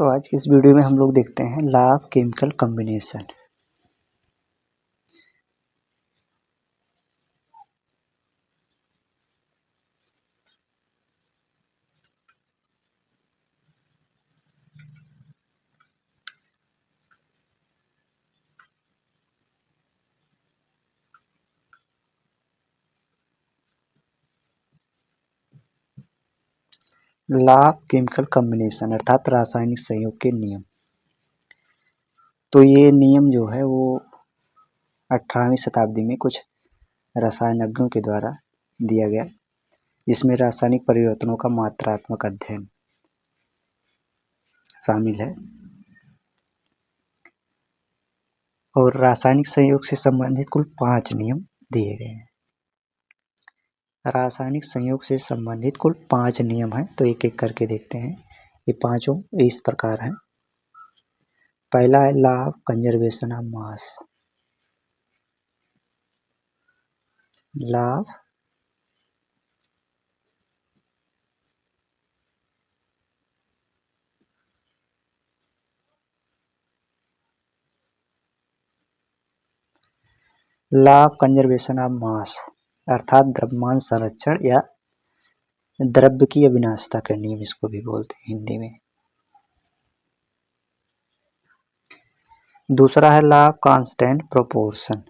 तो आज की इस वीडियो में हम लोग देखते हैं law of chemical combination. Law of chemical combination अर्थात रासायनिक संयोग के नियम। तो ये नियम जो है वो 18वीं शताब्दी में कुछ रसायनज्ञों के द्वारा दिया गया, जिसमें रासायनिक परिवर्तनों का मात्रात्मक अध्ययन शामिल है और रासायनिक संयोग से संबंधित कुल 5 नियम दिए गए हैं। रासायनिक संयोग से संबंधित कुल 5 नियम हैं, तो एक एक करके देखते हैं। ये पांचों इस प्रकार हैं। पहला है law of conservation of mass. Law of law of conservation of mass अर्थात द्रव्यमान संरक्षण या द्रव्य की अविनाशिता का नियम इसको भी बोलते हैं हिंदी में। दूसरा है law of constant proportion.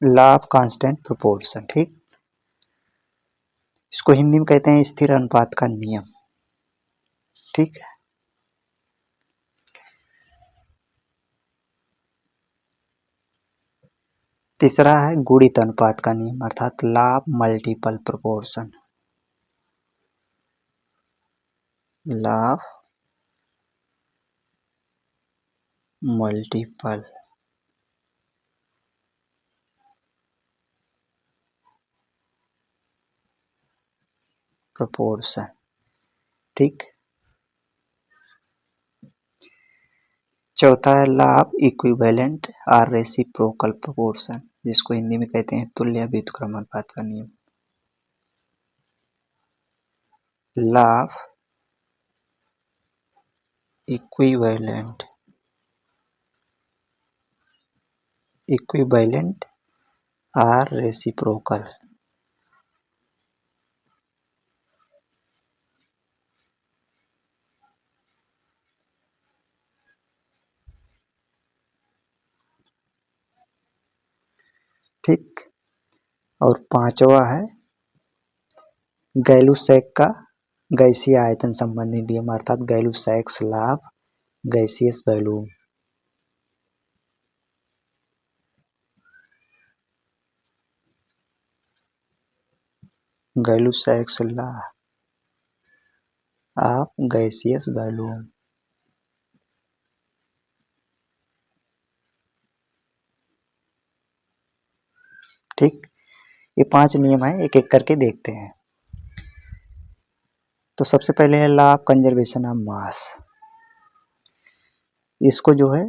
Law of constant proportion, ठीक, इसको हिंदी में कहते हैं स्थिर अनुपात का नियम। ठीक है। तीसरा है गुणित अनुपात का नियम अर्थात law of multiple proportion. Law of multiple proportion, ठीक। चौथा है लॉ ऑफ इक्विवेलेंट और रेसिप्रोकल प्रोपोर्शन, जिसको हिंदी में कहते हैं तुल्य व्युत्क्रम अनुपात का नियम। लॉ ऑफ इक्विवेलेंट और रेसिप्रोकल, ठीक। और पांचवा है गैलुसैक का गैसीय आयतन संबंधी नियम अर्थात Gay Lussac's law of gaseous volume. Gay Lussac's law of gaseous volume, ठीक। ये 5 नियम हैं, एक एक करके देखते हैं। तो सबसे पहले है law of conservation of mass. इसको जो है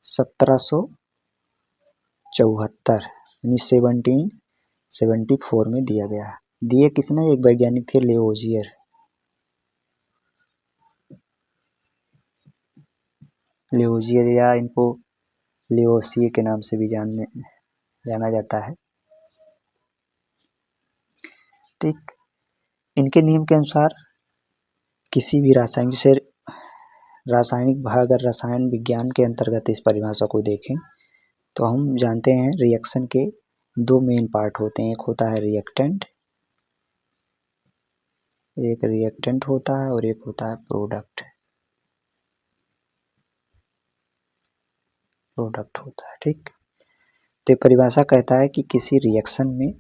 1774 यानी 1774 में दिया गया। दिए किसने? एक वैज्ञानिक थे लेवोजियर। लेवोजियर या इनको लेवोसिए के नाम से भी जाना जाता है, ठीक। इनके नियम के अनुसार किसी भी रासायनिक भाग अगर रसायन विज्ञान के अंतर्गत इस परिभाषा को देखें तो हम जानते हैं रिएक्शन के 2 मेन पार्ट होते हैं। एक होता है रिएक्टेंट, होता है और एक होता है प्रोडक्ट होता है, ठीक। तो ये परिभाषा कहता है कि किसी रिएक्शन में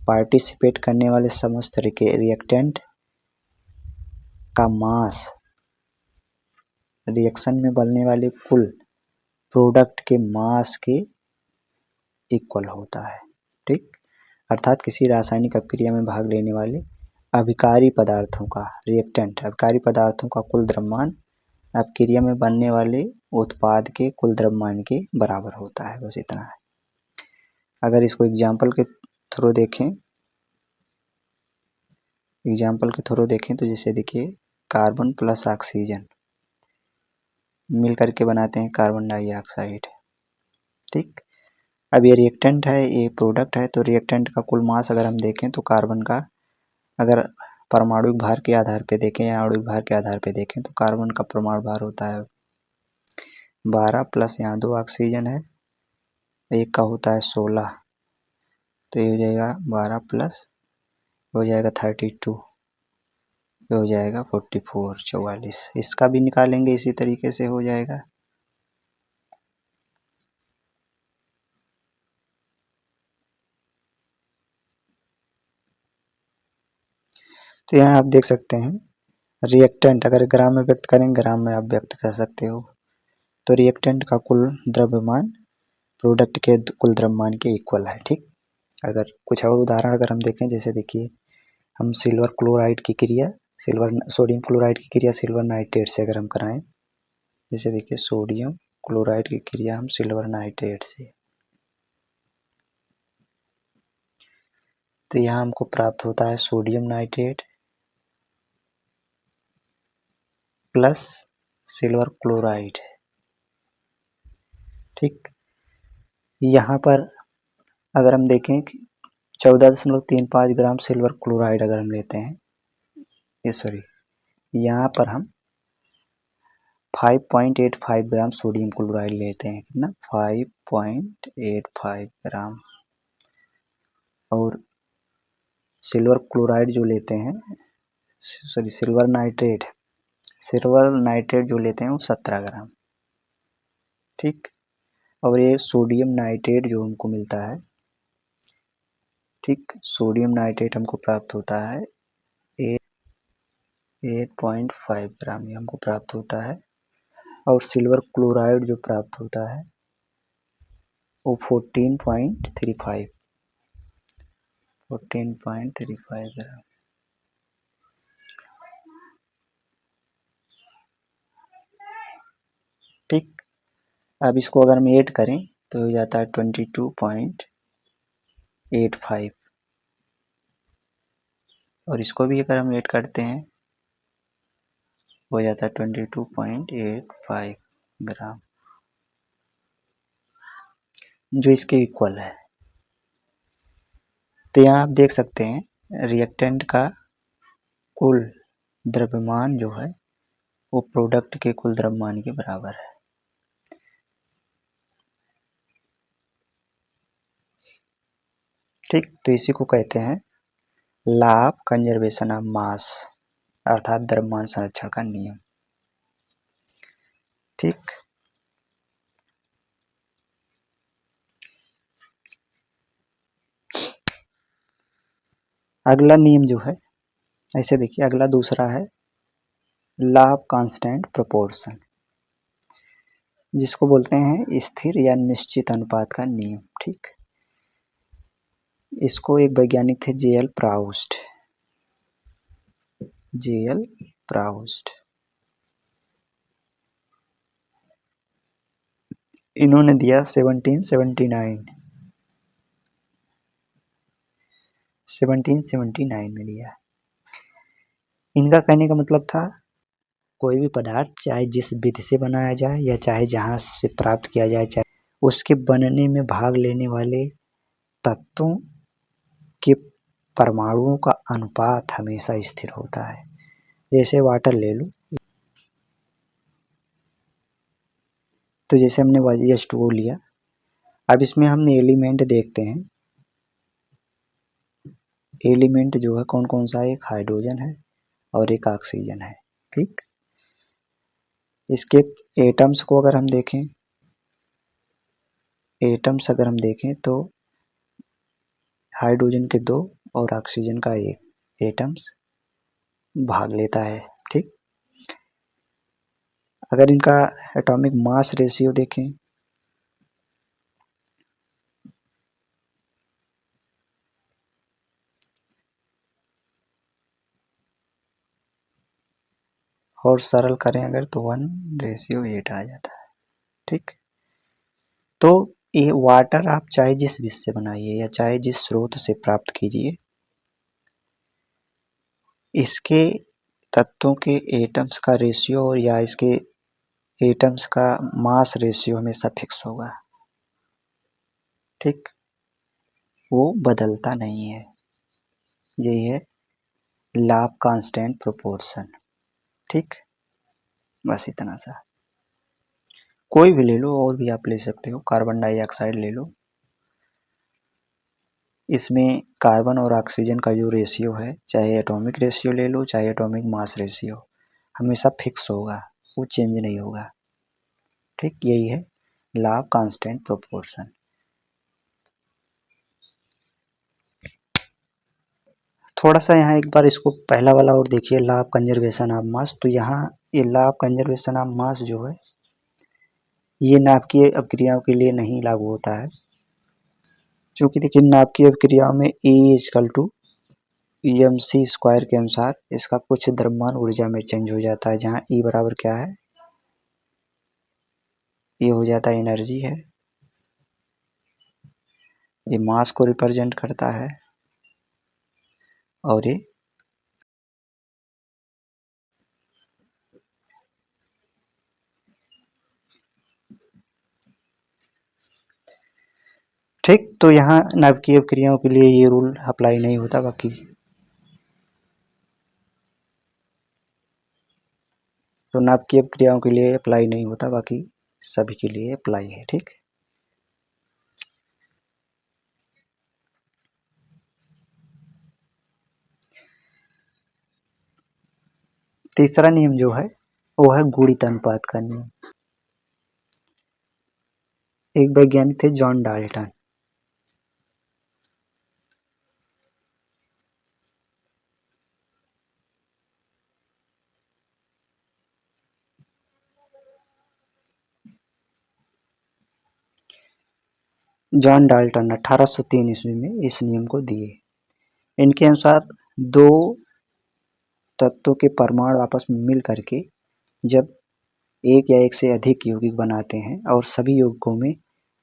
पार्टिसिपेट करने वाले समस्त रिएक्टेंट का मास रिएक्शन में बनने वाले कुल प्रोडक्ट के मास के इक्वल होता है, ठीक। अर्थात किसी रासायनिक अभिक्रिया में भाग लेने वाले अभिकारी पदार्थों का रिएक्टेंट, अभिकारी पदार्थों का कुल द्रव्यमान अपक्रिया में बनने वाले उत्पाद के कुल द्रव्यमान के बराबर होता है, बस इतना है। अगर इसको एग्जाम्पल के थ्रू देखें तो जैसे देखिए कार्बन प्लस ऑक्सीजन मिल करके बनाते हैं कार्बन डाइऑक्साइड, ठीक। अब ये रिएक्टेंट है, ये प्रोडक्ट है, तो रिएक्टेंट का कुल मास अगर हम देखें तो कार्बन का अगर परमाणु भार के आधार पे देखें या आणविक भार के आधार पे देखें तो कार्बन का परमाणु भार होता है 12 प्लस यहाँ 2 ऑक्सीजन है, एक का होता है 16, तो ये हो जाएगा 12 प्लस हो जाएगा 32, ये हो जाएगा 44 44। इसका भी निकालेंगे इसी तरीके से हो जाएगा। तो यहाँ आप देख सकते हैं रिएक्टेंट अगर ग्राम में व्यक्त करेंगे, ग्राम में आप व्यक्त कर सकते हो, तो रिएक्टेंट का कुल द्रव्यमान प्रोडक्ट के कुल द्रव्यमान के इक्वल है, ठीक। अगर कुछ और उदाहरण अगर हम देखें, जैसे देखिए हम सिल्वर क्लोराइड की क्रिया सोडियम क्लोराइड की क्रिया सिल्वर नाइट्रेट से अगर हम कराएं, जैसे देखिए सोडियम क्लोराइड की क्रिया हम सिल्वर नाइट्रेट से, तो यहाँ हमको प्राप्त होता है sodium nitrate plus silver chloride, ठीक। यहाँ पर अगर हम देखें 14.35 ग्राम सिल्वर क्लोराइड अगर हम लेते हैं, यहाँ पर हम 5.85 ग्राम सोडियम क्लोराइड लेते हैं, कितना 5.85 ग्राम, और सिल्वर क्लोराइड जो लेते हैं सिल्वर नाइट्रेट जो लेते हैं वो 17 ग्राम, ठीक। और ये सोडियम नाइट्रेट जो हमको मिलता है, ठीक, सोडियम नाइट्रेट हमको प्राप्त होता है 8.5 ग्राम ये हमको प्राप्त होता है, और सिल्वर क्लोराइड जो प्राप्त होता है वो 14.35 ग्राम, ठीक। अब इसको अगर हम ऐड करें तो हो जाता है 22.85, और इसको भी अगर हम ऐड करते हैं हो जाता है 22.85 ग्राम, जो इसके इक्वल है। तो यहाँ आप देख सकते हैं रिएक्टेंट का कुल द्रव्यमान जो है वो प्रोडक्ट के कुल द्रव्यमान के बराबर है, ठीक। तो इसी को कहते हैं law of conservation of mass, अर्थात द्रव्यमान संरक्षण का नियम, ठीक। अगला नियम जो है, ऐसे देखिए अगला दूसरा है लॉ ऑफ कांस्टेंट प्रोपोर्शन, जिसको बोलते हैं स्थिर या निश्चित अनुपात का नियम, ठीक। इसको एक वैज्ञानिक थे जे.एल. प्राउस्ट, इन्होंने दिया 1779 में दिया। इनका कहने का मतलब था कोई भी पदार्थ चाहे जिस विधि से बनाया जाए या चाहे जहाँ से प्राप्त किया जाए, चाहे उसके बनने में भाग लेने वाले तत्वों के परमाणुओं का अनुपात हमेशा स्थिर होता है। जैसे वाटर ले लो, तो जैसे हमने H2O लिया, अब इसमें हम एलिमेंट देखते हैं, एलिमेंट जो है कौन कौन सा है, एक हाइड्रोजन है और एक ऑक्सीजन है, ठीक। इसके एटम्स को अगर हम देखें, तो हाइड्रोजन के 2 और ऑक्सीजन का 1 एटम्स भाग लेता है, ठीक। अगर इनका एटॉमिक मास रेशियो देखें, और सरल करें अगर तो 1:8 आ जाता है। ठीक, तो ये वाटर आप चाहे जिस विष से बनाइए या चाहे जिस स्रोत से प्राप्त कीजिए, इसके तत्वों के एटम्स का रेशियो और या इसके एटम्स का मास रेशियो हमेशा फिक्स होगा। ठीक, वो बदलता नहीं है। यही है लॉ ऑफ कांस्टेंट प्रोपोर्शन। ठीक, बस इतना सा। कोई भी ले लो, और भी आप ले सकते हो। कार्बन डाइऑक्साइड ले लो, इसमें कार्बन और ऑक्सीजन का जो रेशियो है, चाहे एटॉमिक रेशियो ले लो चाहे एटॉमिक मास रेशियो, हमेशा फिक्स होगा, वो चेंज नहीं होगा। ठीक, यही है लॉ ऑफ कांस्टेंट प्रोपोर्शन। थोड़ा सा यहाँ एक बार इसको पहला वाला और देखिए, law of conservation of mass. तो यहाँ ये law of conservation of mass जो है, ये नाभिकीय अपक्रियाओं के लिए नहीं लागू होता है, क्योंकि देखिए नाभिकीय अपक्रियाओं में E=mc² के अनुसार इसका कुछ द्रव्यमान ऊर्जा में चेंज हो जाता है, जहाँ E बराबर क्या है, ये हो जाता है एनर्जी है, ये मास को रिप्रेजेंट करता है, और ये ठीक। तो यहाँ नाभिकीय अपक्रियाओं के लिए ये रूल अप्लाई नहीं होता, बाकी तो नाभिकीय अपक्रियाओं के लिए अप्लाई नहीं होता, बाकी सभी के लिए अप्लाई है। ठीक, तीसरा नियम जो है वो है गुणित अनुपात का नियम। एक वैज्ञानिक थे जॉन डाल्टन। जॉन डाल्टन 1803 ईस्वी में इस नियम को दिए। इनके अनुसार दो तत्वों के परमाणु आपस में मिल करके जब एक या एक से अधिक यौगिक बनाते हैं और सभी यौगिकों में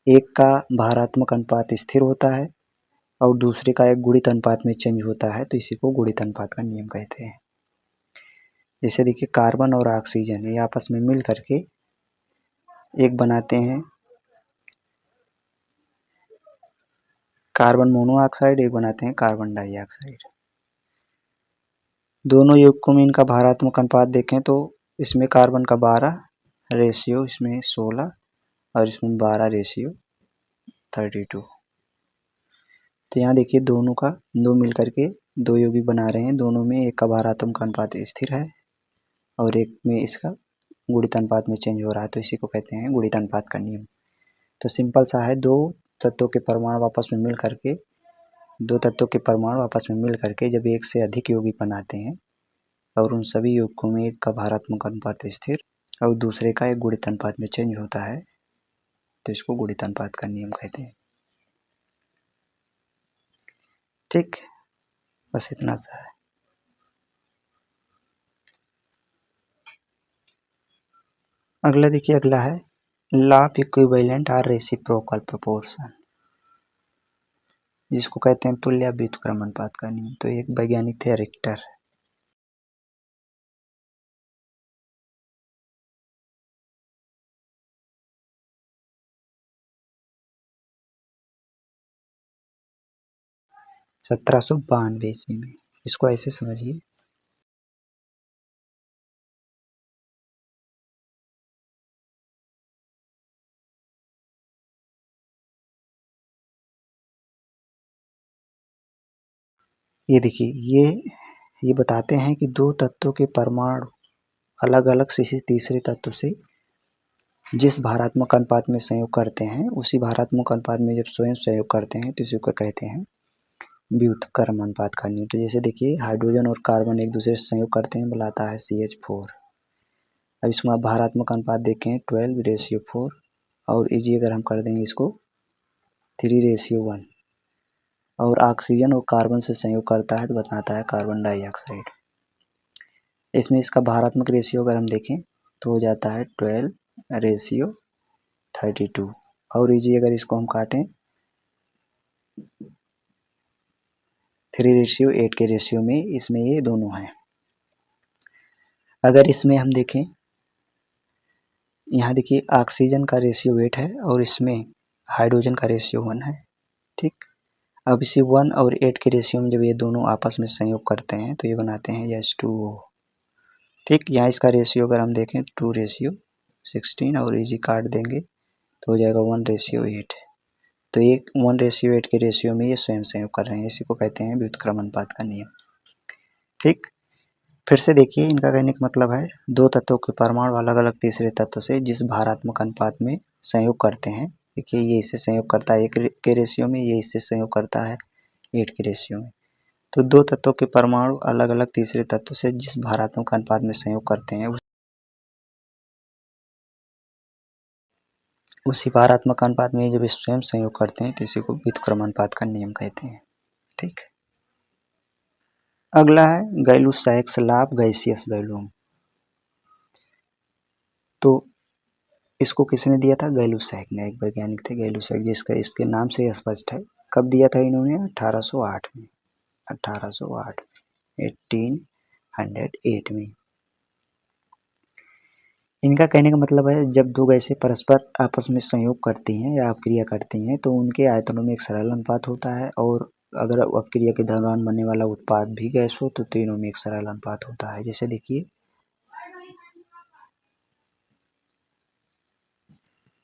एक का भारात्मक अनुपात स्थिर होता है और दूसरे का एक गुणित अनुपात में चेंज होता है, तो इसी को गुणित अनुपात का नियम कहते हैं। जैसे देखिए कार्बन और ऑक्सीजन ये आपस में मिल करके एक बनाते हैं कार्बन मोनोऑक्साइड, एक बनाते हैं कार्बन डाइऑक्साइड। दोनों यौगिकों में इनका भारात्मक अनुपात देखें तो इसमें कार्बन का 12 रेशियो, इसमें 16 और इसमें 12 रेशियो 32। तो यहाँ देखिए दोनों का दो मिल करके दो यौगिक बना रहे हैं, दोनों में एक का भारात्मक अनुपात स्थिर है और एक में इसका गुणित अनुपात में चेंज हो रहा है, तो इसी को कहते हैं गुणित अनुपात का नियम। तो सिंपल सा है, दो तत्वों के परमाणु आपस में मिल करके जब एक से अधिक यौगिक बनाते हैं और उन सभी यौगिकों में एक का भारात्मक अनुपात स्थिर और दूसरे का एक गुणित अनुपात में चेंज होता है, तो इसको गुणित अनुपात का नियम कहते हैं। ठीक, बस इतना सा है। अगला देखिए, अगला है लॉ ऑफ इक्विवेलेंट और रेसिप्रोकल प्रोपोर्शन, जिसको कहते हैं तुल्य व्युत्क्रम अनुपात का नियम। तो एक वैज्ञानिक थे रिक्टर। सत्रह सौ बानवे ईस्वी में। इसको ऐसे समझिए, ये देखिए ये बताते हैं कि दो तत्वों के परमाणु अलग अलग किसी तीसरे तत्व से जिस भारात्मक अनुपात में संयोग करते हैं, उसी भारात्मक अनुपात में जब स्वयं संयोग करते हैं तो इसी को कहते हैं व्युत्क्रम अनुपात का नियम। तो जैसे देखिए हाइड्रोजन और कार्बन एक दूसरे से संयोग करते हैं, बुलाता है CH4। अब इसमें आप भारात्मक अनुपात देखें 12:4, और इजी अगर हम कर देंगे इसको 3:1, और ऑक्सीजन और कार्बन से संयोग करता है तो बताता है कार्बन डाइऑक्साइड। इसमें इसका भारात्मक रेशियो अगर हम देखें तो हो जाता है 12:32 और इजी अगर इसको हम काटें 3:8 के रेशियो में इसमें ये दोनों हैं। अगर इसमें हम देखें, यहाँ देखिए ऑक्सीजन का रेशियो 8 है और इसमें हाइड्रोजन का रेशियो 1 है, ठीक। अब इसी 1 और 8 के रेशियो में जब ये दोनों आपस में संयोग करते हैं तो ये बनाते हैं H2O, ठीक। यहाँ इसका रेशियो अगर हम देखें 2:16 और इजी काट देंगे तो हो जाएगा 1:8। तो ये 1:8 के रेशियो में ये स्वयं संयोग कर रहे हैं, इसी को कहते हैं व्युत्क्रम अनुपात का नियम, ठीक। फिर से देखिए, इनका कहने का मतलब है दो तत्वों के परमाणु अलग अलग तीसरे तत्व से जिस भारात्मक अनुपात में संयोग करते हैं, देखिए ये इससे संयोग करता है 1 के रेशियो में, ये इससे संयोग करता है 8 के रेशियो में। तो दो तत्वों के परमाणु अलग अलग तीसरे तत्व से जिस भारात्मक अनुपात में संयोग करते हैं उसी भारात्मक अनुपात में जब स्वयं संयोग करते हैं तो इसी को व्युत्क्रम अनुपात का नियम कहते हैं, ठीक। अगला है गैलुसैक्स लॉ ऑफ गैसियस वॉल्यूम। तो इसको किसने दिया था? गैलुसैक ने, एक वैज्ञानिक थे गैलुसैक, जिसका इसके नाम से यह स्पष्ट है। कब दिया था इन्होंने? 1808 में, 1808 1808 में। इनका कहने का मतलब है जब दो गैसें परस्पर आपस में संयोग करती हैं या अपक्रिया करती हैं तो उनके आयतनों में एक सरल अनुपात होता है, और अगर अपक्रिया के दौरान बनने वाला उत्पाद भी गैस हो तो तीनों में एक सरल अनुपात होता है। जैसे देखिए,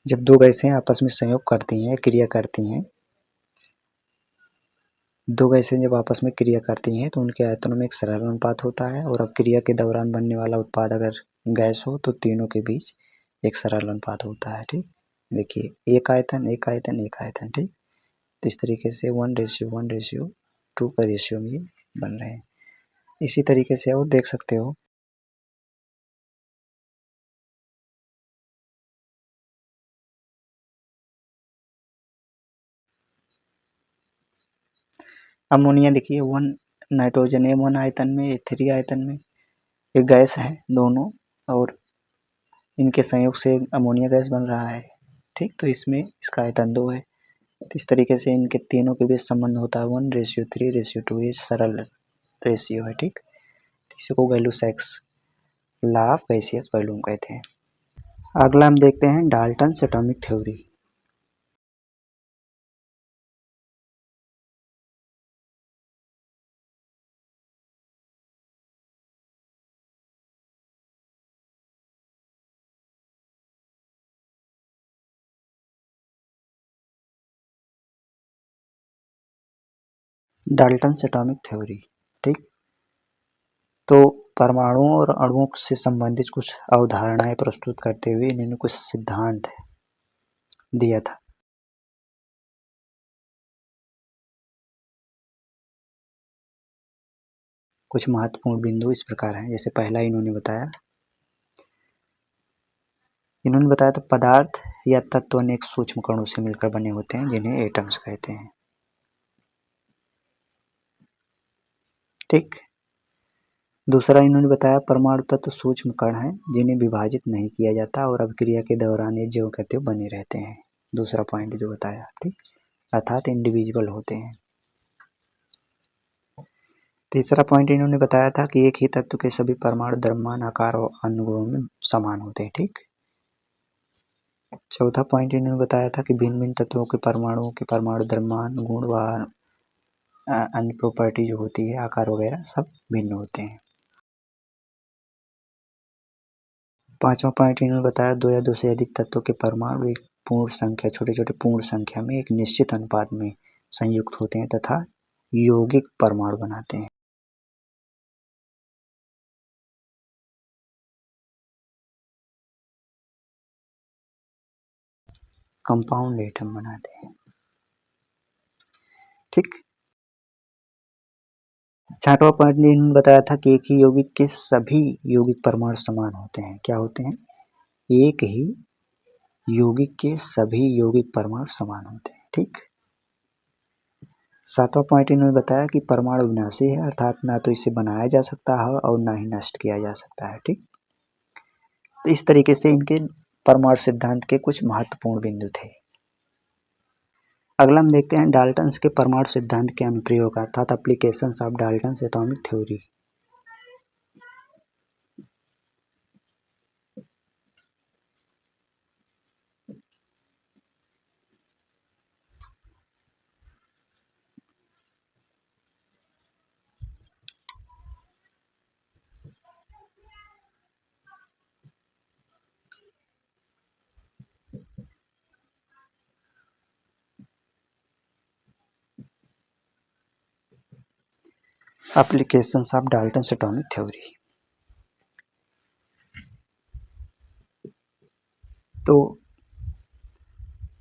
जब दो गैसें आपस में संयोग करती हैं, क्रिया करती हैं, दो गैसें जब आपस में क्रिया करती हैं तो उनके आयतनों में एक सरल अनुपात होता है, और अपक्रिया के दौरान बनने वाला उत्पाद अगर गैस हो तो तीनों के बीच एक सरल अनुपात होता है, ठीक। देखिए, एक आयतन एक आयतन एक आयतन, ठीक। तो इस तरीके से 1:1:2 का रेशियो में ये बन रहे हैं। इसी तरीके से और देख सकते हो, अमोनिया देखिए 1 नाइट्रोजन M1 आयतन में, A3 आयतन में, एक गैस है दोनों, और इनके संयोग से अमोनिया गैस बन रहा है, ठीक। तो इसमें इसका आयतन 2 है। तो इस तरीके से इनके तीनों के बीच संबंध होता है 1:3:2, ये सरल रेशियो है, ठीक। तो इसी को गैलुसैक्स लॉ ऑफ गैसियस वॉल्यूम कहते हैं। अगला हम देखते हैं Dalton's atomic theory. Dalton's atomic theory, ठीक। तो परमाणुओं और अणुओं से संबंधित कुछ अवधारणाएं प्रस्तुत करते हुए इन्होंने कुछ सिद्धांत दिया था। कुछ महत्वपूर्ण बिंदु इस प्रकार हैं। जैसे पहला इन्होंने बताया था पदार्थ या तत्व अनेक सूक्ष्म कणों से मिलकर बने होते हैं जिन्हें एटम्स कहते हैं, ठीक। दूसरा इन्होंने बताया परमाणु तत्व सूक्ष्म कण हैं जिन्हें विभाजित नहीं किया जाता और अभिक्रिया के दौरान ये ज्यों कहते हो बने रहते हैं। दूसरा पॉइंट जो बताया, ठीक, अर्थात इंडिविजुअल होते हैं। तीसरा पॉइंट इन्होंने बताया था कि एक ही तत्व के सभी परमाणु द्रव्यमान, आकार और अन्य गुणों में समान होते हैं, ठीक। चौथा पॉइंट इन्होंने बताया था कि भिन्न भिन्न तत्वों के परमाणुओं के परमाणु द्रव्यमान, गुण व अन्य प्रॉपर्टी जो होती है, आकार वगैरह सब भिन्न होते हैं। पांचवा पॉइंट इन्होंने बताया दो या दो से अधिक तत्वों के परमाणु एक पूर्ण संख्या, छोटे छोटे पूर्ण संख्या में एक निश्चित अनुपात में संयुक्त होते हैं तथा यौगिक परमाणु बनाते हैं। कंपाउंड एटम बनाते हैं, ठीक। छठवां पॉइंट इन्होंने बताया था कि एक ही यौगिक के सभी यौगिक परमाणु समान होते हैं। क्या होते हैं? एक ही यौगिक के सभी यौगिक परमाणु समान होते हैं, ठीक। 7वां पॉइंट इन्होंने बताया कि परमाणु विनाशी है, अर्थात ना तो इसे बनाया जा सकता है और ना ही नष्ट किया जा सकता है। ठीक, तो इस तरीके से इनके परमाणु सिद्धांत के कुछ महत्वपूर्ण बिंदु थे। अगला हम देखते हैं डाल्टन्स के परमाणु सिद्धांत के अनुप्रयोग अर्थात applications of Dalton's atomic theory. Applications of Dalton's atomic theory. तो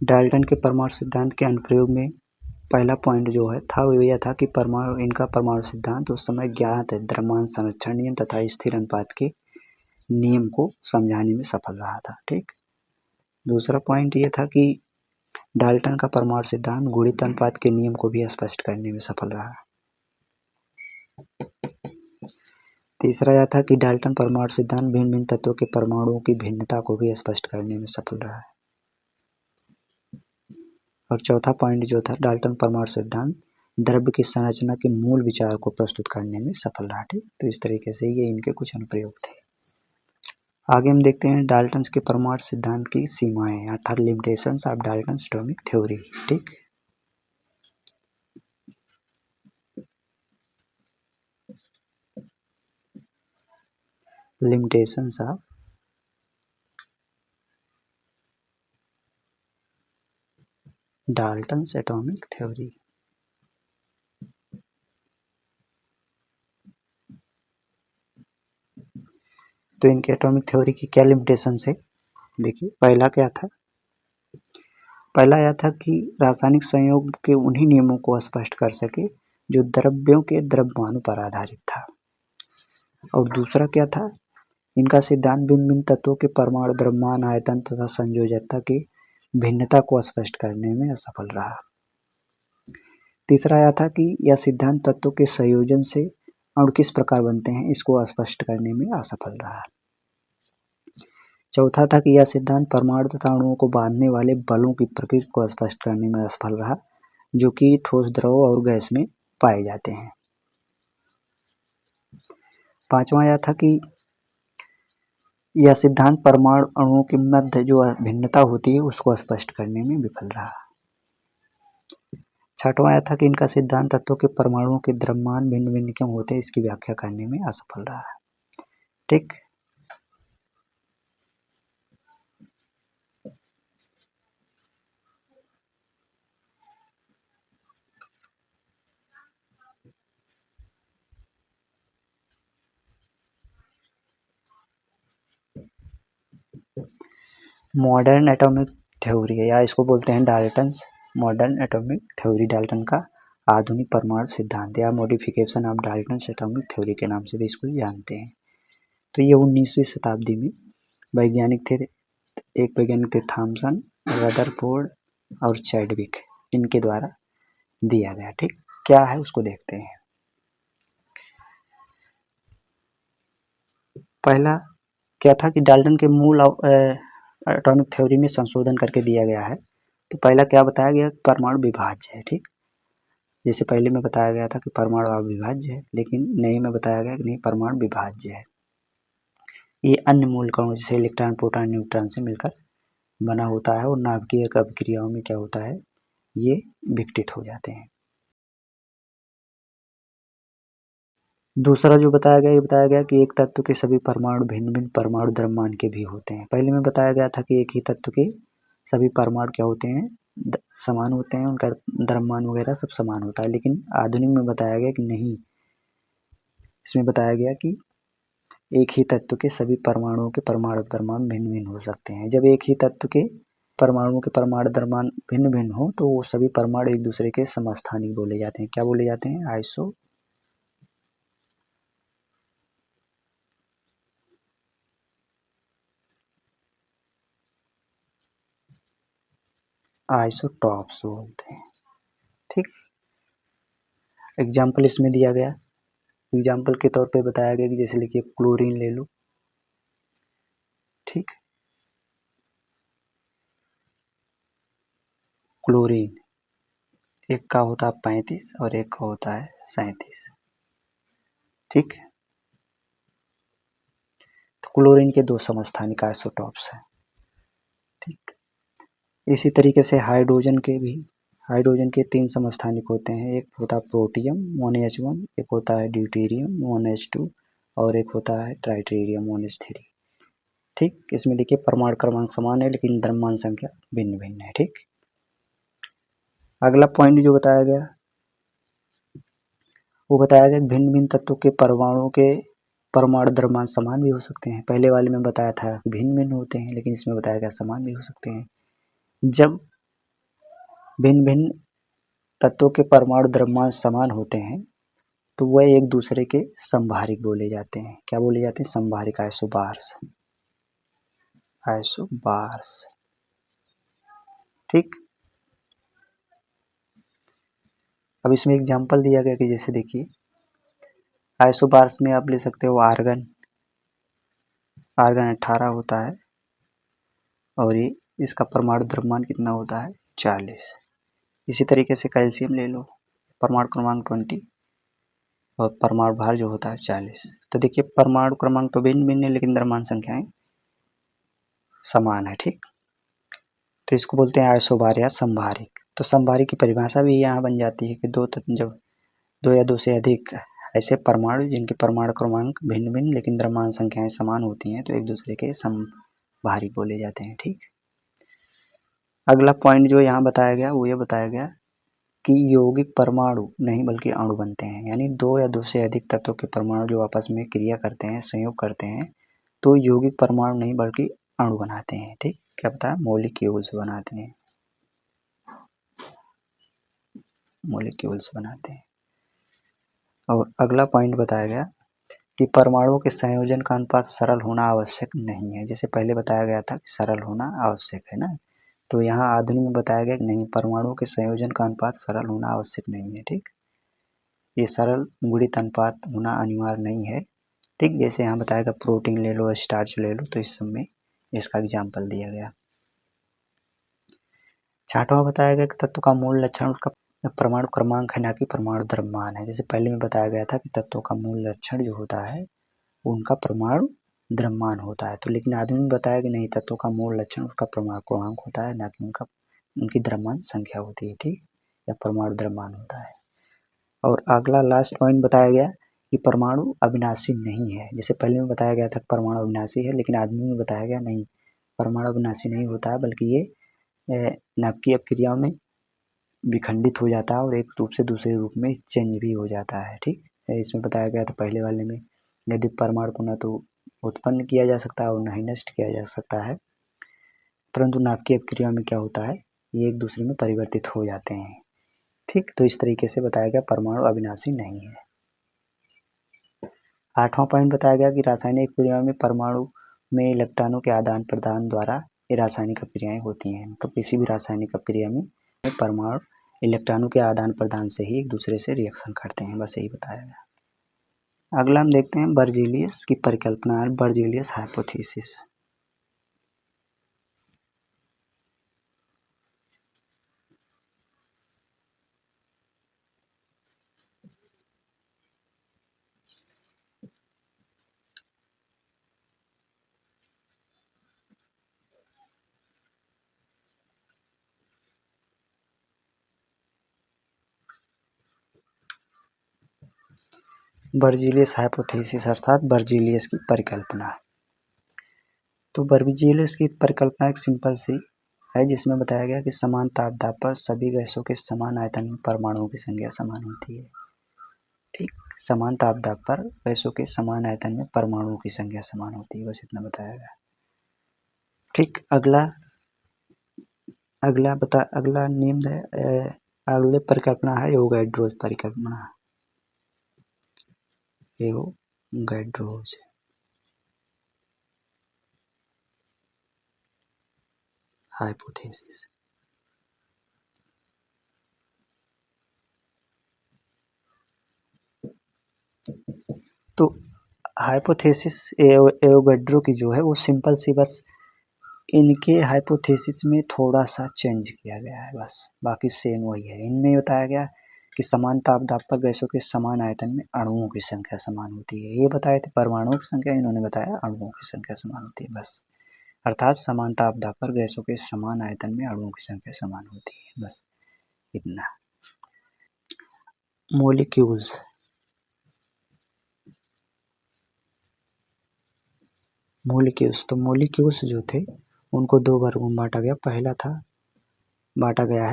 डाल्टन के परमाणु सिद्धांत के अनुप्रयोग में पहला पॉइंट जो है था वो यह था कि इनका परमाणु सिद्धांत उस समय ज्ञात द्रव्यमान संरक्षण नियम तथा स्थिर अनुपात के नियम को समझाने में सफल रहा था। ठीक, दूसरा पॉइंट ये था कि डाल्टन का परमाणु सिद्धांत गुणित अनुपात के नियम को भी स्पष्ट करने में सफल रहा। तीसरा यह था कि डाल्टन परमाणु सिद्धांत भिन्न भिन्न तत्वों के परमाणुओं की भिन्नता को भी स्पष्ट करने में सफल रहा है। और चौथा पॉइंट जो था डाल्टन परमाणु सिद्धांत द्रव्य की संरचना के मूल विचार को प्रस्तुत करने में सफल रहा। ठीक, तो इस तरीके से ये इनके कुछ अनुप्रयोग थे। आगे हम देखते हैं डाल्टन्स के परमाणु सिद्धांत की सीमाएं अर्थात limitations of Dalton's atomic theory. ठीक, limitations of Dalton's atomic theory. तो इनके एटॉमिक थ्योरी की क्या लिमिटेशंस है, देखिए पहला क्या था, पहला यह था कि रासायनिक संयोग के उन्हीं नियमों को स्पष्ट कर सके जो द्रव्यों के द्रव्यमानों पर आधारित था। और दूसरा क्या था, इनका सिद्धांत भिन्न भिन्न तत्वों के परमाणु द्रव्यमान आयतन तथा संयोजकता की भिन्नता को स्पष्ट करने में असफल रहा। तीसरा यह था कि यह सिद्धांत तत्वों के संयोजन से अणु किस प्रकार बनते हैं इसको स्पष्ट करने में असफल रहा। चौथा था कि यह सिद्धांत परमाणु तथा अणुओं को बांधने वाले बलों की प्रकृति को स्पष्ट करने में असफल रहा जो कि ठोस, द्रव और गैस में पाए जाते हैं। पांचवा यह था कि यह सिद्धांत परमाणु अणुओं के मध्य जो भिन्नता होती है उसको स्पष्ट करने में विफल रहा। छठवां यह था कि इनका सिद्धांत तत्वों के परमाणुओं के द्रव्यमान भिन्न भिन्न क्यों होते हैं इसकी व्याख्या करने में असफल रहा। ठीक, मॉडर्न एटॉमिक थ्योरी है या इसको बोलते हैं Dalton's modern atomic theory, Dalton का आधुनिक परमाणु सिद्धांत या modification of Dalton's atomic theory के नाम से भी इसको जानते हैं। तो ये 19वीं शताब्दी में वैज्ञानिक थे, एक वैज्ञानिक थे थॉमसन, रदरफोर्ड और चैडविक, इनके द्वारा दिया गया। ठीक, क्या है उसको देखते हैं। पहला क्या था कि डाल्टन के मूल एटॉमिक थ्योरी में संशोधन करके दिया गया है। तो पहला क्या बताया गया, परमाणु विभाज्य है। ठीक, जैसे पहले में बताया गया था कि परमाणु अविभाज्य है, लेकिन नए में बताया गया कि नहीं परमाणु विभाज्य है। ये अन्य मूल कणों जैसे इलेक्ट्रॉन, प्रोटॉन, न्यूट्रॉन से मिलकर बना होता है और नाभिकीय अभिक्रियाओं में क्या होता है, ये विघटित हो जाते हैं। दूसरा जो बताया गया, ये बताया गया कि एक तत्व के सभी परमाणु भिन्न भिन्न परमाणु द्रव्यमान के भी होते हैं। पहले में बताया गया था कि एक ही तत्व के सभी परमाणु क्या होते हैं, समान होते हैं, उनका द्रव्यमान वगैरह सब समान होता है। लेकिन आधुनिक में बताया गया कि नहीं, इसमें बताया गया कि एक ही तत्व के सभी परमाणुओं के परमाणु द्रव्यमान भिन्न भिन्न हो सकते हैं। जब एक ही तत्व के परमाणुओं के परमाणु द्रव्यमान भिन्न भिन्न हो तो वो सभी परमाणु एक दूसरे के समस्थानिक बोले जाते हैं। क्या बोले जाते हैं, आइसोटॉप्स बोलते हैं। ठीक, एग्जाम्पल इसमें दिया गया, एग्जाम्पल के तौर पे बताया गया कि जैसे लिखिए क्लोरीन ले लो, ठीक, क्लोरीन एक का होता है 35 और एक का होता है 37, ठीक। तो क्लोरीन के 2 समस्थानिक आइसोटॉप्स हैं, ठीक। इसी तरीके से हाइड्रोजन के 3 समस्थानिक होते हैं, एक होता है प्रोटियम 1H1, एक होता है ड्यूटेरियम 1H2 और एक होता है ट्राइटेरियम 1H3, ठीक। इसमें देखिए परमाणु क्रमांक समान है लेकिन द्रव्यमान संख्या भिन्न भिन्न है, ठीक। अगला पॉइंट जो बताया गया वो बताया गया भिन्न भिन्न तत्वों के परमाणु द्रव्यमान समान भी हो सकते हैं। पहले वाले में बताया था भिन्न भिन्न होते हैं, लेकिन इसमें बताया गया समान भी हो सकते हैं। जब भिन्न भिन्न तत्वों के परमाणु द्रव्यमान समान होते हैं तो वह एक दूसरे के समभारिक बोले जाते हैं। क्या बोले जाते हैं? समभारिक, आइसोबार्स, ठीक। अब इसमें एग्जाम्पल दिया गया कि जैसे देखिए आइसोबार्स में आप ले सकते हो आर्गन 18 होता है और ये इसका परमाणु द्रव्यमान कितना होता है 40। इसी तरीके से कैल्शियम ले लो, परमाणु क्रमांक 20 और परमाणु भार जो होता है 40। तो देखिए परमाणु क्रमांक तो भिन्न भिन्न है लेकिन द्रव्यमान संख्याएं समान है, ठीक। तो इसको बोलते हैं आइसोबार या समभारिक। तो समभारिक की परिभाषा भी यहाँ बन जाती है कि जब 2 या 2 से अधिक ऐसे परमाणु जिनके परमाणु क्रमांक भिन्न भिन्न लेकिन द्रव्यमान संख्याएं समान होती हैं तो एक दूसरे के समभारिक बोले जाते हैं, ठीक। अगला पॉइंट जो यहाँ बताया गया वो ये बताया गया कि यौगिक परमाणु नहीं बल्कि अणु बनते हैं, यानी 2 या 2 से अधिक तत्वों के परमाणु जो आपस में क्रिया करते हैं, संयोग करते हैं तो यौगिक परमाणु नहीं बल्कि अणु बनाते हैं, ठीक। क्या पता है? मॉलिक्यूल्स बनाते हैं। और अगला पॉइंट बताया गया कि परमाणुओं के संयोजन का अनुपात सरल होना आवश्यक नहीं है। जैसे पहले बताया गया था कि सरल होना आवश्यक है ना, तो यहाँ आधुनिक में बताया गया कि नहीं, परमाणुओं के संयोजन का अनुपात सरल होना आवश्यक नहीं है, ठीक। ये सरल गुणित अनुपात होना अनिवार्य नहीं है, ठीक। जैसे यहाँ बताया गया प्रोटीन ले लो, स्टार्च ले लो, तो इस सब में इसका एग्जाम्पल दिया गया। 6वां बताया गया कि तत्व का मूल लक्षण उसका परमाणु क्रमांक है, ना कि परमाणु द्रव्यमान है। जैसे पहले में बताया गया था कि तत्वों का मूल लक्षण जो होता है उनका परमाणु द्रव्यमान होता है, तो लेकिन आधुनिक में बताया कि नहीं, तत्वों का मूल लक्षण उसका परमाणु क्रमांक होता है, ना कि उनकी द्रव्यमान संख्या होती है, ठीक, या परमाणु द्रव्यमान होता है। और अगला लास्ट पॉइंट बताया गया कि परमाणु अविनाशी नहीं है। जैसे पहले में बताया गया था परमाणु अविनाशी है, लेकिन आधुनिक में बताया गया नहीं, परमाणु अविनाशी नहीं होता है, बल्कि ये नाभिकीय अपक्रियाओं में विखंडित हो जाता है और एक रूप से दूसरे रूप में चेंज भी हो जाता है, ठीक। इसमें बताया गया था पहले वाले में यदि परमाणु को न तो उत्पन्न किया जा सकता है और न ही नष्ट किया जा सकता है, परंतु नाभिकीय अपक्रिया में क्या होता है, ये एक दूसरे में परिवर्तित हो जाते हैं, ठीक। तो इस तरीके से बताया गया परमाणु अविनाशी नहीं है। 8वां पॉइंट बताया गया कि रासायनिक क्रिया में परमाणु में इलेक्ट्रॉनों के आदान प्रदान द्वारा ये रासायनिक अभिक्रियाएं होती हैं। तो किसी भी रासायनिक अभिक्रिया में परमाणु इलेक्ट्रॉनों के आदान प्रदान से ही एक दूसरे से रिएक्शन करते हैं, बस यही बताया गया। अगला हम देखते हैं बर्जीलियस की परिकल्पना, बर्जीलियस हाइपोथेसिस। बर्जीलियस हाइपोथेसिस अर्थात बर्जीलियस की परिकल्पना। तो बर्जीलियस की परिकल्पना एक सिंपल सी है, जिसमें बताया गया कि समान तापदाब पर सभी गैसों के समान आयतन में परमाणुओं की संख्या समान होती है, ठीक। समान तापदाब पर गैसों के समान आयतन में परमाणुओं की संख्या समान होती है, बस इतना बताया गया, ठीक। अगला नियम है, अगले परिकल्पना है एवोगैड्रोस परिकल्पना, एवोगैड्रोस। हाइपोथेसिस। हाइपोथेसिस एवोगैड्रो की जो है वो सिंपल सी बस इनके हाइपोथेसिस में थोड़ा सा चेंज किया गया है बस, बाकी सेम वही है। इनमें बताया गया कि समान तापदाब पर गैसों के समान आयतन में अणुओं की संख्या समान होती है। ये बताए थे परमाणुओं की संख्या, इन्होंने बताया अणुओं की संख्या समान होती है बस। अर्थात समान तापदाब पर गैसों के समान आयतन में अणुओं की संख्या समान होती है, बस इतना। मोलिक्यूल्स, तो मोलिक्यूल्स जो थे उनको दो वर्गों में बांटा गया।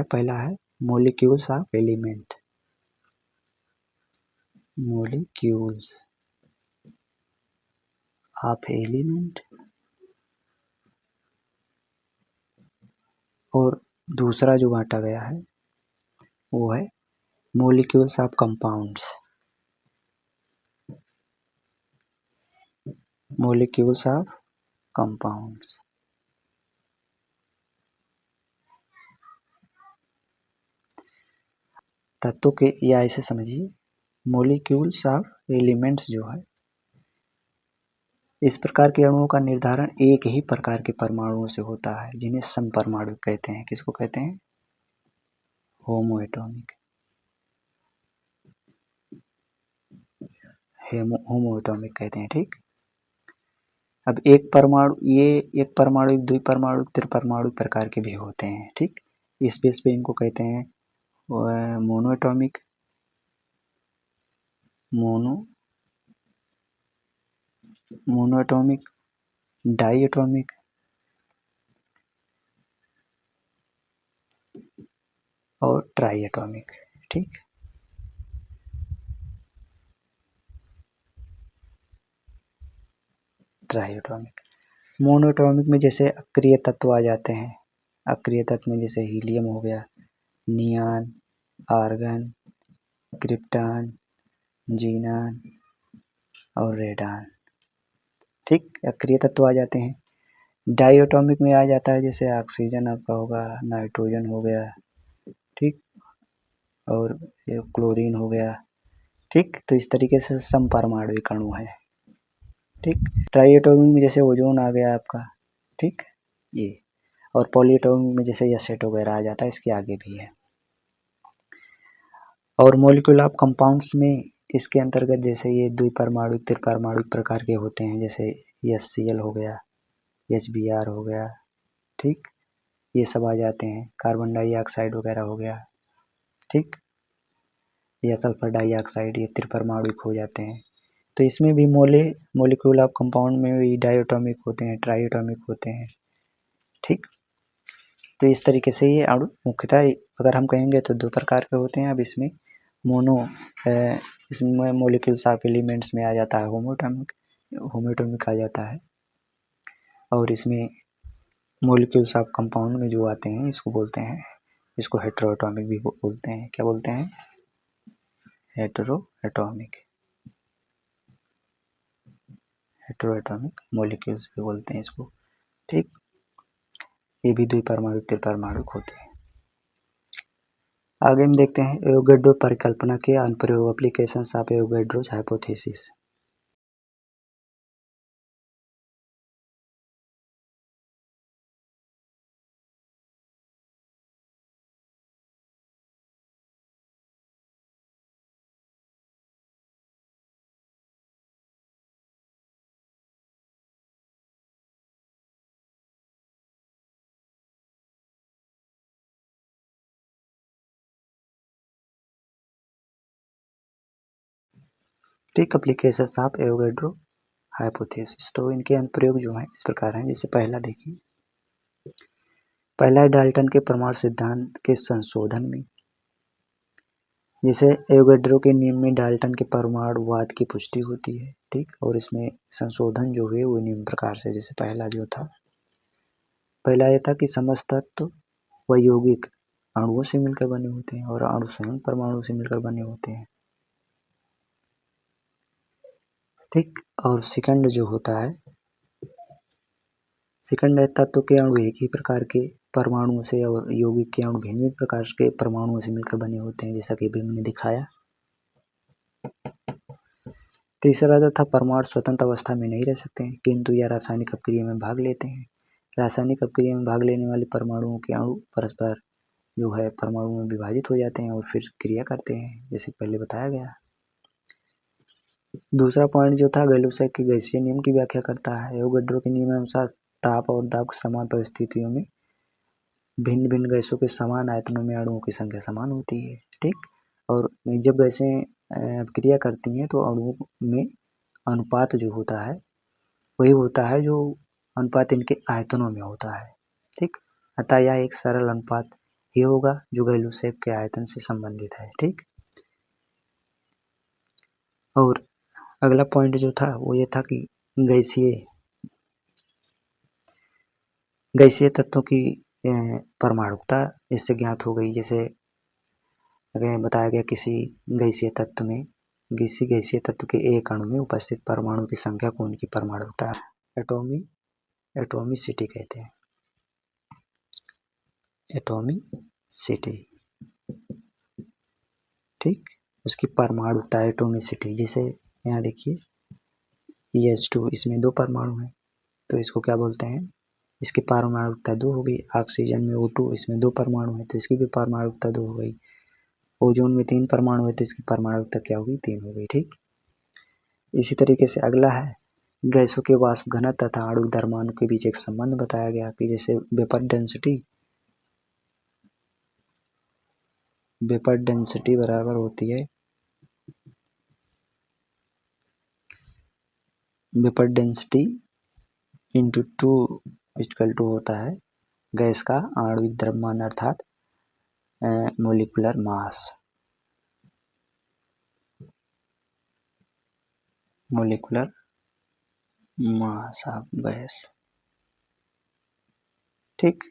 पहला है molecules of element, molecules of element, और दूसरा जो बांटा गया है वो है molecules of compounds, molecules of compounds. तत्वों के, या ऐसे समझिए मोलिक्यूल्स ऑफ एलिमेंट्स जो है, इस प्रकार के अणुओं का निर्धारण एक ही प्रकार के परमाणुओं से होता है जिन्हें समपरमाणु कहते हैं। किसको कहते हैं? होमोएटॉमिक, होमोएटॉमिक कहते हैं, ठीक। अब एक परमाणु, ये एक परमाणु, द्विपरमाणु, त्रिपरमाणु प्रकार के भी होते हैं, ठीक। इस बेस पे इनको कहते हैं मोनोएटॉमिक, मोनोएटॉमिक, डाईएटॉमिक और ट्राईएटॉमिक, ठीक। ट्राईएटॉमिक। मोनोएटॉमिक में जैसे अक्रिय तत्व आ जाते हैं, अक्रिय तत्व में जैसे हीलियम हो गया, नियॉन, आर्गन, क्रिप्टॉन, जीनॉन और रेडॉन, ठीक, अक्रिय तत्व आ जाते हैं। डाईएटॉमिक में आ जाता है जैसे ऑक्सीजन आपका होगा, नाइट्रोजन हो गया, ठीक, और ये क्लोरीन हो गया, ठीक। तो इस तरीके से समपरमाणुक अणु है, ठीक। ट्राईएटॉमिक में जैसे ओजोन आ गया आपका, ठीक, ये। और पॉलीएटॉमिक में जैसे एसेट वगैरह आ जाता है, इसके आगे भी है। और मॉलिक्यूल ऑफ कंपाउंड्स में इसके अंतर्गत जैसे ये द्विपरमाणु, त्रिपरमाणु प्रकार के होते हैं, जैसे HCl हो गया, HBr हो गया, ठीक, ये सब आ जाते हैं। कार्बन डाइऑक्साइड वगैरह हो गया, ठीक, या सल्फर डाइऑक्साइड, ये त्रिपरमाणुक हो जाते हैं। तो इसमें भी मॉलिक्यूल ऑफ कंपाउंड में भी डाईएटॉमिक होते हैं, ट्राईएटॉमिक होते हैं, ठीक। तो इस तरीके से ये अणु मुख्यतः अगर हम कहेंगे तो दो प्रकार के होते हैं। अब इसमें इसमें मॉलिक्यूल्स ऑफ एलिमेंट्स में आ जाता है होमोएटॉमिक आ जाता है, और इसमें मॉलिक्यूल्स ऑफ कंपाउंड में जो आते हैं इसको बोलते हैं, इसको हेटेरोएटॉमिक भी बोलते हैं। क्या बोलते हैं? हेटेरोएटॉमिक, हेटेरोएटॉमिक मॉलिक्यूल्स भी बोलते हैं इसको, ठीक। ये भी द्विपरमाणु, त्रिपरमाणुक होते हैं। आगे हम देखते हैं एवोगैड्रो परिकल्पना के अनुप्रयोग, एप्लीकेशंस ऑफ एवोगैड्रोस हाइपोथेसिस। ठीक, एप्लीकेशंस ऑफ एवोगैड्रो हाइपोथेसिस। तो इनके अनुप्रयोग जो हैं इस प्रकार हैं। जैसे पहला देखिए, पहला डाल्टन के परमाणु सिद्धांत के संशोधन में, जैसे एवोगैड्रो के नियम में डाल्टन के परमाणुवाद की पुष्टि होती है, ठीक। और इसमें संशोधन जो हुए वो निम्न प्रकार से, जैसे पहला जो था, पहला ये था कि समस्त तत्व व यौगिक अणुओं से मिलकर बने होते हैं और अणु स्वयं परमाणु से मिलकर बने होते हैं, ठीक। और सेकंड जो होता है, सेकंड है तत्व के अणु एक ही प्रकार के परमाणुओं से और यौगिक के अणु भिन्न भिन्न प्रकार के परमाणुओं से मिलकर बने होते हैं, जैसा कि अभी हमने दिखाया। तीसरा जो था, परमाणु स्वतंत्र अवस्था में नहीं रह सकते हैं, किंतु यह रासायनिक अपक्रिया में भाग लेते हैं। रासायनिक अपक्रिया में भाग लेने वाले परमाणुओं के अणु परस्पर जो है परमाणु में विभाजित हो जाते हैं और फिर क्रिया करते हैं, जैसे पहले बताया गया। दूसरा पॉइंट जो था, गैलोसैक के गैसीय नियम की व्याख्या करता है। एवोगैड्रो के नियम अनुसार ताप और दाब समान परिस्थितियों में भिन्न भिन्न गैसों के समान आयतनों में अणुओं की संख्या समान होती है, ठीक। और जब गैसें क्रिया करती हैं तो अणुओं में अनुपात जो होता है वही होता है जो अनुपात इनके आयतनों में होता है, ठीक। अतः यह एक सरल अनुपात ही होगा जो गैलोसैक के आयतन से संबंधित है, ठीक। और अगला पॉइंट जो था वो ये था कि गैसीय तत्वों की परमाणुकता इससे ज्ञात हो गई। जैसे बताया गया किसी गैसीय तत्व के एक अणु में उपस्थित परमाणु की संख्या को उनकी परमाणुकता एटॉमिसिटी कहते हैं। एटॉमिसिटी, ठीक, उसकी परमाणुकता एटॉमिसिटी। जैसे यहाँ देखिए H2, इसमें 2 परमाणु हैं तो इसको क्या बोलते हैं, इसकी परमाणुकता 2 हो गई। ऑक्सीजन में O2, इसमें 2 परमाणु है तो इसकी भी परमाणुकता 2 हो गई। ओजोन में 3 परमाणु है तो इसकी परमाणुकता क्या होगी, 3 हो गई, ठीक। इसी तरीके से अगला है, गैसों के वाष्प घनत्व तथा आणविक द्रव्यमान के बीच एक संबंध बताया गया कि जैसे वेपर डेंसिटी बराबर होती है vapour density into 2 equal to होता है गैस का आणविक द्रव्यमान अर्थात मोलिकुलर मास ऑफ गैस, ठीक।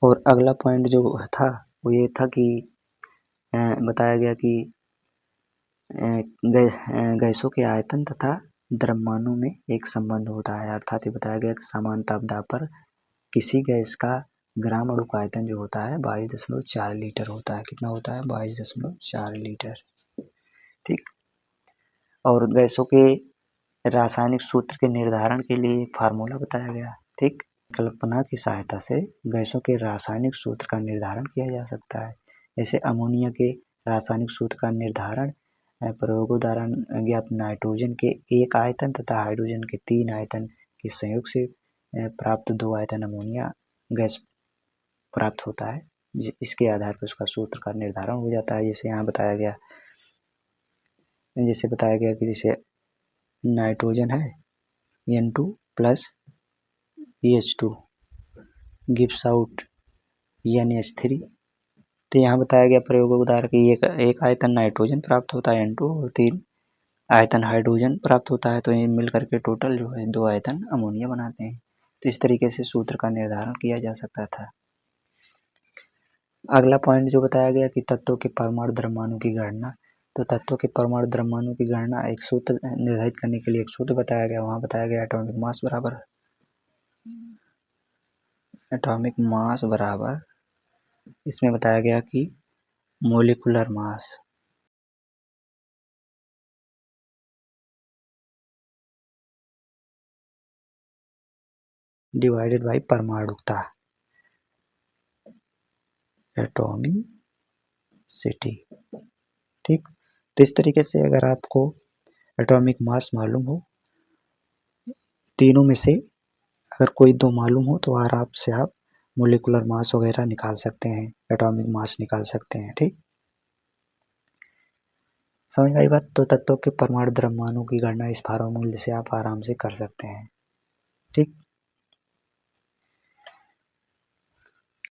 और अगला पॉइंट जो था वो ये था कि बताया गया कि गैसों के आयतन तथा द्रव्यमानों में एक संबंध होता है। अर्थात ये बताया गया कि समान तापदाब पर किसी गैस का ग्राम अणु का आयतन जो होता है 22.4 लीटर होता है। कितना होता है, 22.4 लीटर, ठीक। और गैसों के रासायनिक सूत्र के निर्धारण के लिए फार्मूला बताया गया, ठीक। कल्पना की सहायता से गैसों के रासायनिक सूत्र का निर्धारण किया जा सकता है। जैसे अमोनिया के रासायनिक सूत्र का निर्धारण प्रयोगों द्वारा ज्ञात नाइट्रोजन के 1 आयतन तथा हाइड्रोजन के 3 आयतन के संयोग से प्राप्त 2 आयतन अमोनिया गैस प्राप्त होता है। इसके आधार पर उसका सूत्र का निर्धारण हो जाता है। जैसे यहाँ बताया गया कि जैसे नाइट्रोजन है N2 plus EH2 gives out NH3। तो यहाँ बताया गया प्रयोगों द्वारा कि एक आयतन नाइट्रोजन प्राप्त होता है N2 और 3 आयतन हाइड्रोजन प्राप्त होता है। तो ये मिलकर के टोटल जो है 2 आयतन अमोनिया बनाते हैं। तो इस तरीके से सूत्र का निर्धारण किया जा सकता था। अगला पॉइंट जो बताया गया कि तत्वों के परमाणु द्रव्यमानों की गणना। तो तत्वों के परमाणु द्रव्यमानों की गणना एक सूत्र निर्धारित करने के लिए एक सूत्र बताया गया। वहाँ बताया गया एटॉमिक मास बराबर इसमें बताया गया कि मोलिकुलर मास डिवाइडेड बाई परमाणुकता एटॉमिसिटी, ठीक। तो इस तरीके से अगर आपको एटॉमिक मास मालूम हो, तीनों में से अगर कोई 2 मालूम हो तो आराम से आप मोलिकुलर मास वगैरह निकाल सकते हैं, एटॉमिक मास निकाल सकते हैं, ठीक। समझ में आई बात। तो तत्वों के परमाणु द्रव्यमानों की गणना इस फार्मूले से आप आराम से कर सकते हैं, ठीक।